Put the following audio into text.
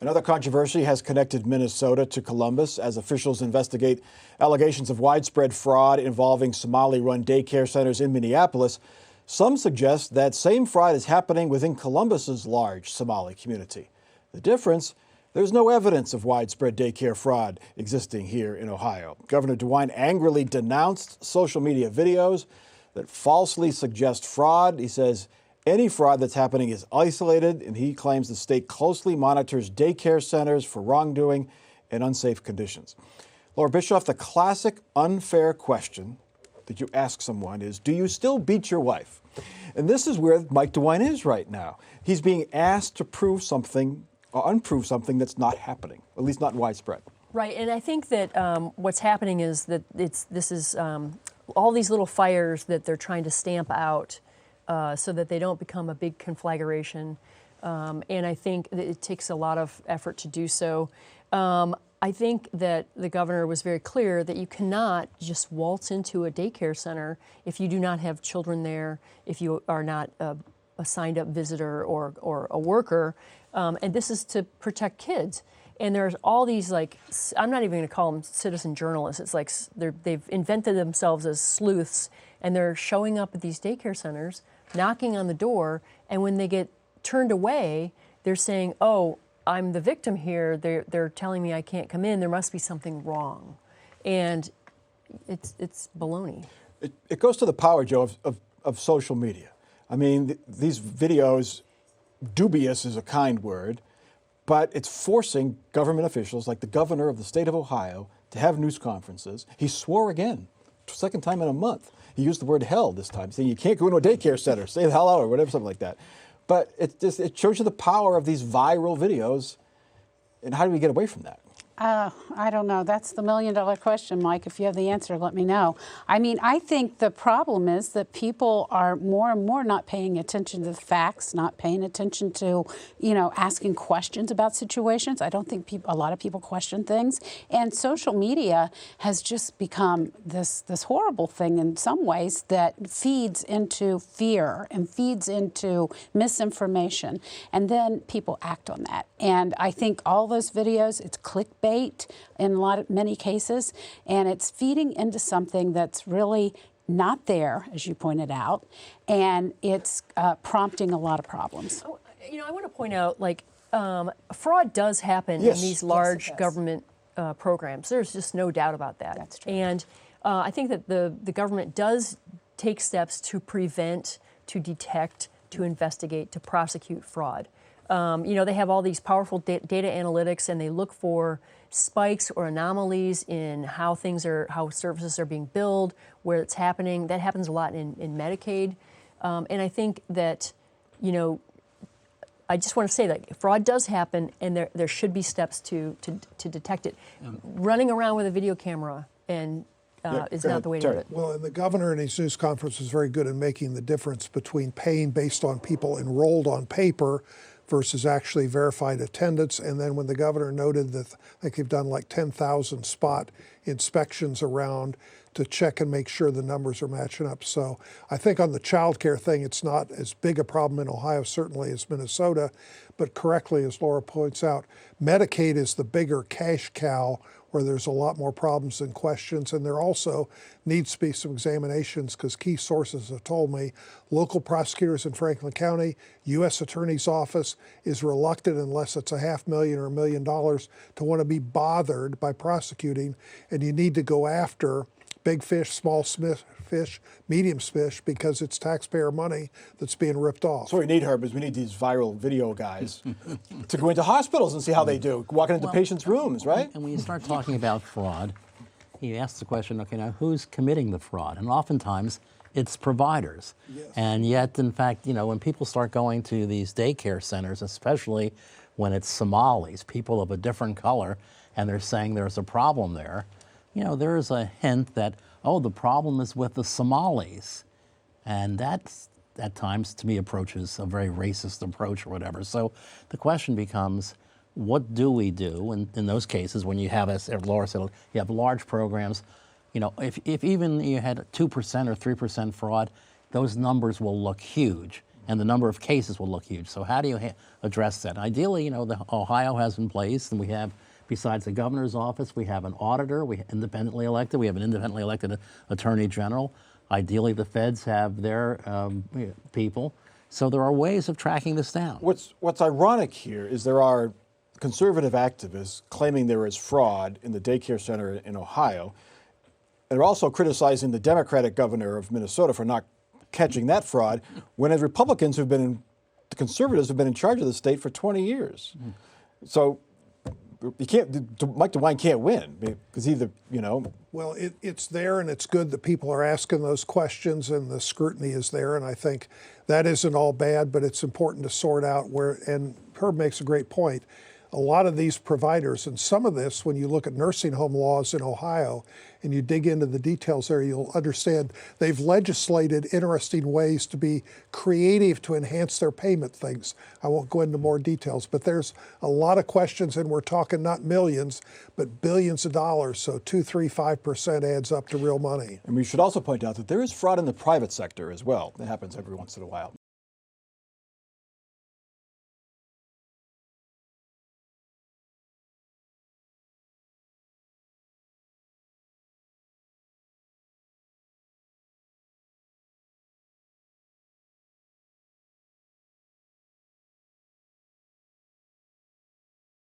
Another controversy has connected Minnesota to Columbus as officials investigate allegations of widespread fraud involving Somali-run daycare centers in Minneapolis. Some suggest that same fraud is happening within Columbus's large Somali community. The difference? There's no evidence of widespread daycare fraud existing here in Ohio. Governor DeWine angrily denounced social media videos that falsely suggest fraud. He says any fraud that's happening is isolated, and he claims the state closely monitors daycare centers for wrongdoing and unsafe conditions. Laura Bischoff, the classic unfair question that you ask someone is, do you still beat your wife? And this is where Mike DeWine is right now. He's being asked to prove something or unprove something that's not happening, at least not widespread. Right, and I think that what's happening is that all these little fires that they're trying to stamp out so that they don't become a big conflagration. And I think that it takes a lot of effort to do so. I think that the governor was very clear that you cannot just waltz into a daycare center if you do not have children there, if you are not a signed-up visitor or a worker. And this is to protect kids. And there's all these, like, I'm not even going to call them citizen journalists. It's like they've invented themselves as sleuths, and they're showing up at these daycare centers, knocking on the door, and when they get turned away, they're saying, oh, I'm the victim here. They're telling me I can't come in. There must be something wrong. And it's baloney. It goes to the power, Joe, of social media. I mean, these videos, dubious is a kind word, but it's forcing government officials like the governor of the state of Ohio to have news conferences. He swore again, second time in a month. He used the word hell this time, saying you can't go into a daycare center, stay the hell out, or whatever, something like that. But it shows you the power of these viral videos, and how do we get away from that? I don't know. That's the million-dollar question, Mike. If you have the answer, let me know. I mean, I think the problem is that people are more and more not paying attention to the facts, not paying attention to, asking questions about situations. I don't think a lot of people question things. And social media has just become this horrible thing in some ways that feeds into fear and feeds into misinformation. And then people act on that. And I think all those videos, it's clickbait in many cases, and it's feeding into something that's really not there, as you pointed out, and it's prompting a lot of problems. Oh, I want to point out, fraud does happen in these large government programs. There's just no doubt about that. That's true. And I think that the government does take steps to prevent, to detect, to investigate, to prosecute fraud. They have all these powerful data analytics, and they look for spikes or anomalies in how services are being billed, where it's happening. That happens a lot in Medicaid. And I think that, I just want to say that fraud does happen, and there should be steps to detect it. Running around with a video camera and is not the way to do it. Well, and the governor in his news conference was very good in making the difference between paying based on people enrolled on paper versus actually verified attendance. And then when the governor noted that I think they've done like 10,000 spot inspections around to check and make sure the numbers are matching up. So I think on the child care thing, it's not as big a problem in Ohio, certainly, as Minnesota. But correctly, as Laura points out, Medicaid is the bigger cash cow where there's a lot more problems and questions. And there also needs to be some examinations because key sources have told me local prosecutors in Franklin County, U.S. Attorney's Office is reluctant unless it's $500,000 or $1 million to want to be bothered by prosecuting. And you need to go after big fish, small fish, medium fish, because it's taxpayer money that's being ripped off. So what we need, Herb, is we need these viral video guys to go into hospitals and see how they do, walking into patients' rooms, right? And when you start talking about fraud, you ask the question, okay, now who's committing the fraud? And oftentimes it's providers. Yes. And yet, in fact, when people start going to these daycare centers, especially when it's Somalis, people of a different color, and they're saying there's a problem there, there is a hint that, oh, the problem is with the Somalis. And that's, at times, to me, approaches a very racist approach or whatever. So the question becomes, what do we do in those cases when you have, as Laura said, you have large programs? If even you had 2% or 3% fraud, those numbers will look huge. and the number of cases will look huge. So how do you address that? Ideally, Ohio has in place, and we have, besides the governor's office, we have an auditor, we independently elected, we have an independently elected attorney general. Ideally, the feds have their people. So there are ways of tracking this down. What's ironic here is there are conservative activists claiming there is fraud in the daycare center in Ohio. They're also criticizing the Democratic governor of Minnesota for not catching that fraud, when the conservatives have been in charge of the state for 20 years. So Mike DeWine can't win because either, Well, it's there, and it's good that people are asking those questions and the scrutiny is there. And I think that isn't all bad, but it's important to sort out where, and Herb makes a great point. A lot of these providers, and some of this, when you look at nursing home laws in Ohio and you dig into the details there, you'll understand they've legislated interesting ways to be creative to enhance their payment things. I won't go into more details, but there's a lot of questions, and we're talking not millions, but billions of dollars. So 2, 3, 5% adds up to real money. And we should also point out that there is fraud in the private sector as well. That happens every once in a while.